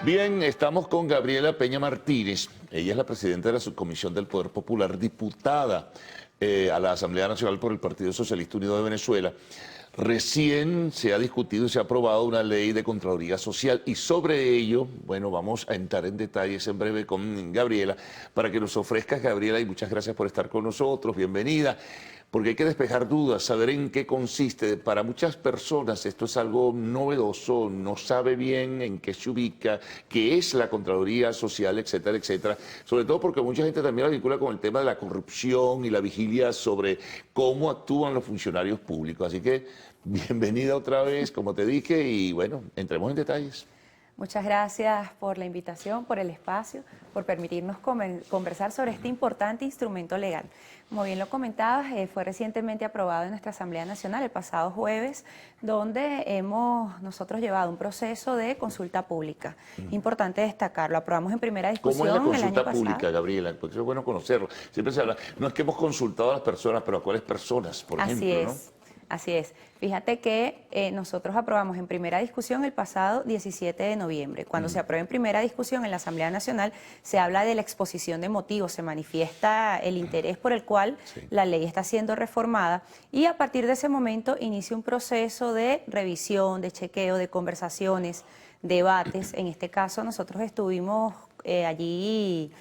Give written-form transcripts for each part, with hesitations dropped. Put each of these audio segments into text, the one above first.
Bien, estamos con Gabriela Peña Martínez. Ella es la presidenta de la Subcomisión del Poder Popular, diputada a la Asamblea Nacional por el Partido Socialista Unido de Venezuela. Recién se ha discutido y se ha aprobado una ley de Contraloría Social y sobre ello, bueno, vamos a entrar en detalles en breve con Gabriela para que nos ofrezcas, Gabriela, y muchas gracias por estar con nosotros, bienvenida, porque hay que despejar dudas, saber en qué consiste. Para muchas personas esto es algo novedoso, no sabe bien en qué se ubica, qué es la Contraloría Social, etcétera, etcétera. Sobre todo porque mucha gente también la vincula con el tema de la corrupción y la vigilia sobre cómo actúan los funcionarios públicos. Así que bienvenida otra vez, como te dije, y bueno, entremos en detalles. Muchas gracias por la invitación, por el espacio, por permitirnos conversar sobre este importante instrumento legal. Como bien lo comentabas, fue recientemente aprobado en nuestra Asamblea Nacional el pasado jueves, donde hemos nosotros llevado un proceso de consulta pública. Importante destacarlo, aprobamos en primera discusión ¿Cómo es la el año consulta pública, pasado. Gabriela? Porque eso es bueno conocerlo. Siempre se habla, no es que hemos consultado a las personas, pero ¿a cuáles personas, por Así ejemplo, no? es. Así es. Fíjate que nosotros aprobamos en primera discusión el pasado 17 de noviembre. Cuando se aprueba en primera discusión en la Asamblea Nacional, se habla de la exposición de motivos, se manifiesta el interés por el cual la ley está siendo reformada y a partir de ese momento inicia un proceso de revisión, de chequeo, de conversaciones, debates. En este caso nosotros estuvimos allí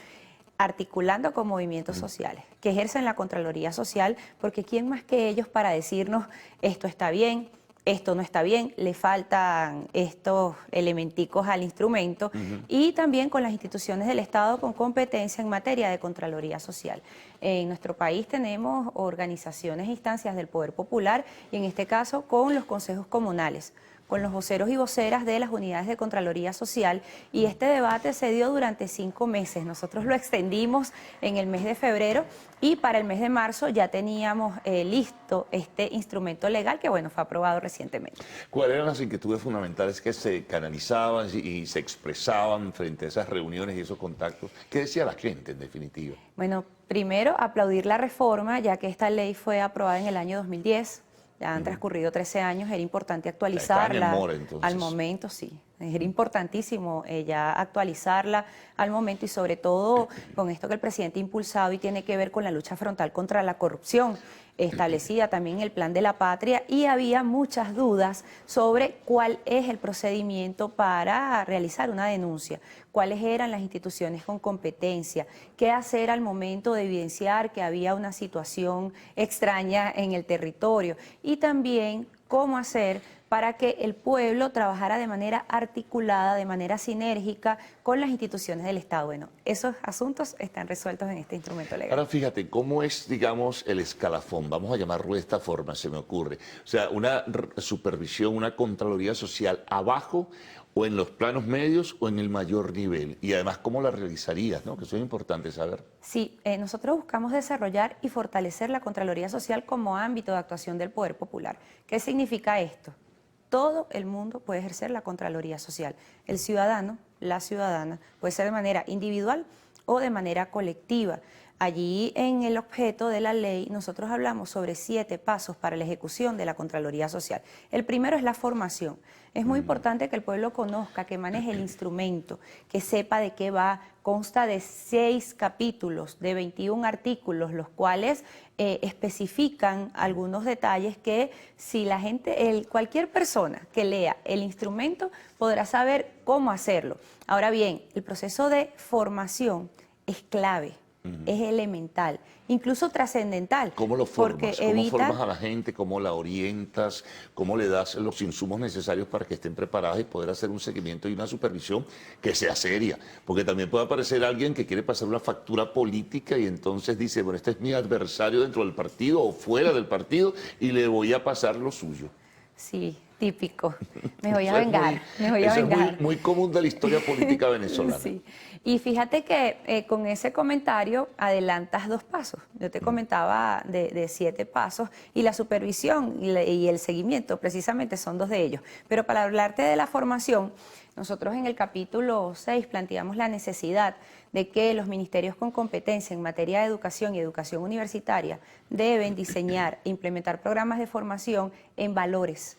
articulando con movimientos sociales que ejercen la Contraloría Social, porque ¿quién más que ellos para decirnos esto está bien, esto no está bien, le faltan estos elementicos al instrumento? Y también con las instituciones del Estado con competencia en materia de Contraloría Social. En nuestro país tenemos organizaciones e instancias del Poder Popular y en este caso con los consejos comunales, con los voceros y voceras de las unidades de Contraloría Social, y este debate se dio durante 5 meses. Nosotros lo extendimos en el mes de febrero y para el mes de marzo ya teníamos listo este instrumento legal que, bueno, fue aprobado recientemente. ¿Cuáles eran las inquietudes fundamentales que se canalizaban y se expresaban frente a esas reuniones y esos contactos? ¿Qué decía la gente, en definitiva? Bueno, primero aplaudir la reforma, ya que esta ley fue aprobada en el año 2010. Ya han transcurrido 13 años, era importante actualizarla. Mora, entonces. Al momento, sí. Era importantísimo ya actualizarla al momento y sobre todo con esto que el presidente ha impulsado y tiene que ver con la lucha frontal contra la corrupción, establecida también en el Plan de la Patria, y había muchas dudas sobre cuál es el procedimiento para realizar una denuncia, cuáles eran las instituciones con competencia, qué hacer al momento de evidenciar que había una situación extraña en el territorio y también cómo hacer para que el pueblo trabajara de manera articulada, de manera sinérgica con las instituciones del Estado. Bueno, esos asuntos están resueltos en este instrumento legal. Ahora fíjate, ¿cómo es, digamos, el escalafón? Vamos a llamarlo de esta forma, se me ocurre. O sea, una supervisión, una Contraloría Social abajo o en los planos medios o en el mayor nivel. Y además, ¿cómo la realizarías? ¿No? Que eso es importante saber. Sí, nosotros buscamos desarrollar y fortalecer la Contraloría Social como ámbito de actuación del Poder Popular. ¿Qué significa esto? Todo el mundo puede ejercer la Contraloría Social. El ciudadano, la ciudadana, puede ser de manera individual o de manera colectiva. Allí en el objeto de la ley nosotros hablamos sobre 7 pasos para la ejecución de la Contraloría Social. El primero es la formación. Es muy importante que el pueblo conozca, que maneje el instrumento, que sepa de qué va. Consta de 6 capítulos, de 21 artículos, los cuales especifican algunos detalles que si la gente, cualquier persona que lea el instrumento podrá saber cómo hacerlo. Ahora bien, el proceso de formación es clave. Es elemental, incluso trascendental. ¿Cómo lo formas? Porque ¿Cómo formas a la gente? ¿Cómo la orientas? ¿Cómo le das los insumos necesarios para que estén preparadas y poder hacer un seguimiento y una supervisión que sea seria? Porque también puede aparecer alguien que quiere pasar una factura política y entonces dice, bueno, este es mi adversario dentro del partido o fuera del partido y le voy a pasar lo suyo. Sí, típico. Me voy a vengar, me voy a vengar. Es muy común de la historia política venezolana. Sí. Y fíjate que con ese comentario adelantas 2 pasos. Yo te comentaba de 7 pasos y la supervisión y el seguimiento precisamente son 2 de ellos. Pero para hablarte de la formación, nosotros en el capítulo 6 planteamos la necesidad de que los ministerios con competencia en materia de educación y educación universitaria deben diseñar e implementar programas de formación en valores,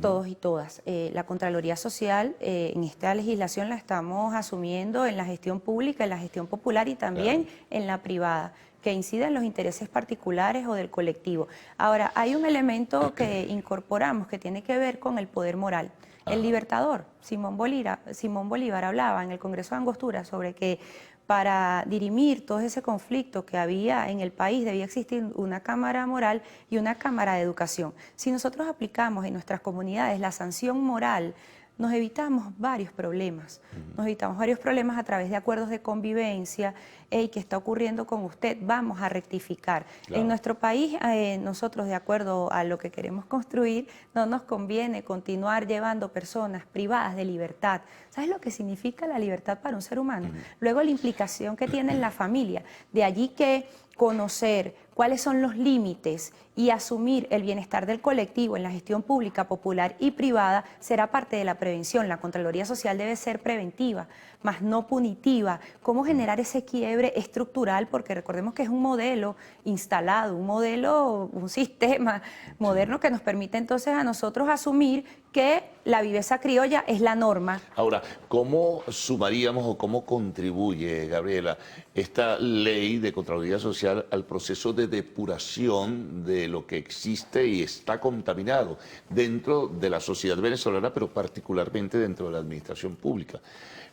todos y todas. La Contraloría Social en esta legislación la estamos asumiendo en la gestión pública, en la gestión popular y también en la privada, que incide en los intereses particulares o del colectivo. Ahora, hay un elemento que incorporamos que tiene que ver con el poder moral. El libertador, Simón Bolívar hablaba en el Congreso de Angostura sobre que para dirimir todo ese conflicto que había en el país debía existir una cámara moral y una cámara de educación. Si nosotros aplicamos en nuestras comunidades la sanción moral, nos evitamos varios problemas. Nos evitamos varios problemas a través de acuerdos de convivencia. ¿Qué está ocurriendo con usted? Vamos a rectificar. Claro. En nuestro país, nosotros, de acuerdo a lo que queremos construir, no nos conviene continuar llevando personas privadas de libertad. ¿Sabes lo que significa la libertad para un ser humano? Luego, la implicación que tiene en la familia. De allí que conocer cuáles son los límites y asumir el bienestar del colectivo en la gestión pública, popular y privada será parte de la prevención. La Contraloría Social debe ser preventiva, más no punitiva. ¿Cómo generar ese quiebre estructural? Porque recordemos que es un modelo instalado, un sistema moderno que nos permite entonces a nosotros asumir que la viveza criolla es la norma. Ahora, ¿cómo sumaríamos o cómo contribuye, Gabriela, esta ley de Contraloría Social al proceso de depuración de lo que existe y está contaminado dentro de la sociedad venezolana, pero particularmente dentro de la administración pública?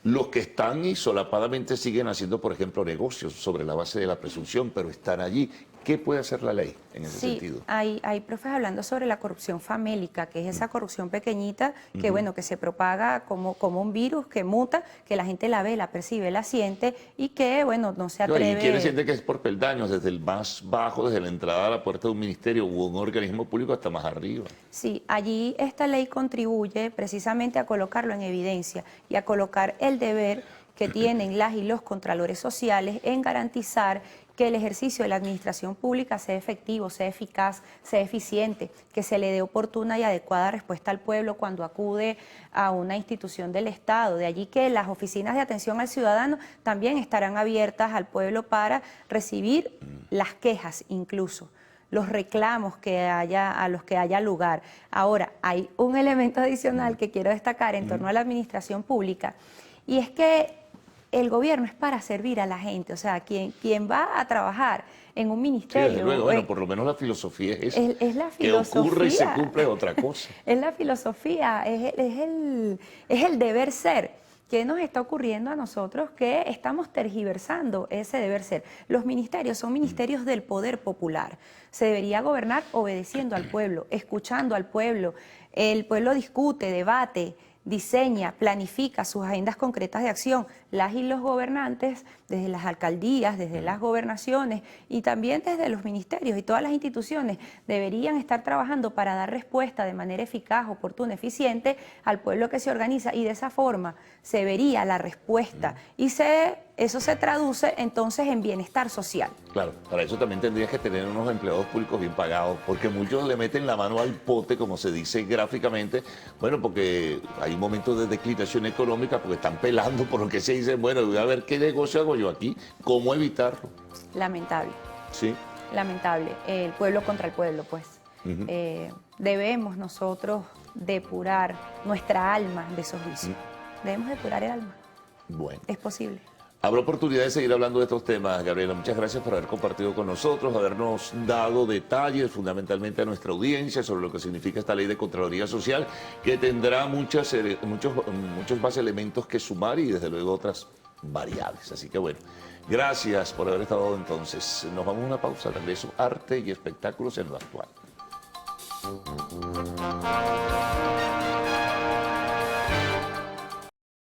Los que están y solapadamente siguen haciendo, por ejemplo, negocios sobre la base de la presunción, pero están allí. ¿Qué puede hacer la ley en ese sentido? Hay profes hablando sobre la corrupción famélica, que es esa corrupción pequeñita que, bueno, que se propaga como un virus, que muta, que la gente la ve, la percibe, la siente y que, bueno, no se atreve. ¿Y quién siente que es por peldaños, desde el más bajo, desde la entrada a la puerta de un ministerio u un organismo público hasta más arriba? Sí, allí esta ley contribuye precisamente a colocarlo en evidencia y a colocar el deber que tienen las y los contralores sociales en garantizar que el ejercicio de la administración pública sea efectivo, sea eficaz, sea eficiente, que se le dé oportuna y adecuada respuesta al pueblo cuando acude a una institución del Estado. De allí que las oficinas de atención al ciudadano también estarán abiertas al pueblo para recibir las quejas incluso, los reclamos a los que haya lugar. Ahora, hay un elemento adicional que quiero destacar en torno a la administración pública, y es que el gobierno es para servir a la gente, o sea, quien va a trabajar en un ministerio. Sí, desde luego, bueno, por lo menos la filosofía es esa. Es la filosofía. Que ocurre y se cumple es otra cosa. Es la filosofía, es el deber ser. ¿Qué nos está ocurriendo a nosotros? Que estamos tergiversando ese deber ser. Los ministerios son ministerios del poder popular. Se debería gobernar obedeciendo al pueblo, escuchando al pueblo. El pueblo discute, debate, diseña, planifica sus agendas concretas de acción. Las y los gobernantes, desde las alcaldías, desde las gobernaciones y también desde los ministerios y todas las instituciones, deberían estar trabajando para dar respuesta de manera eficaz, oportuna, eficiente al pueblo que se organiza, y de esa forma se vería la respuesta y eso se traduce entonces en bienestar social. Claro, para eso también tendrías que tener unos empleados públicos bien pagados, porque muchos le meten la mano al pote, como se dice gráficamente, bueno, porque hay momentos de declinación económica, porque están pelando por lo que se dice, bueno, voy a ver qué negocio hago yo aquí, cómo evitarlo. Lamentable. Sí. Lamentable. El pueblo contra el pueblo, pues. Debemos nosotros depurar nuestra alma de esos vicios. Debemos depurar el alma. Bueno. Es posible. Habrá oportunidad de seguir hablando de estos temas, Gabriela. Muchas gracias por haber compartido con nosotros, habernos dado detalles fundamentalmente a nuestra audiencia sobre lo que significa esta ley de Contraloría Social, que tendrá muchos más elementos que sumar y desde luego otras variables. Así que bueno, gracias por haber estado entonces. Nos vamos a una pausa, regreso, arte y espectáculos en lo actual.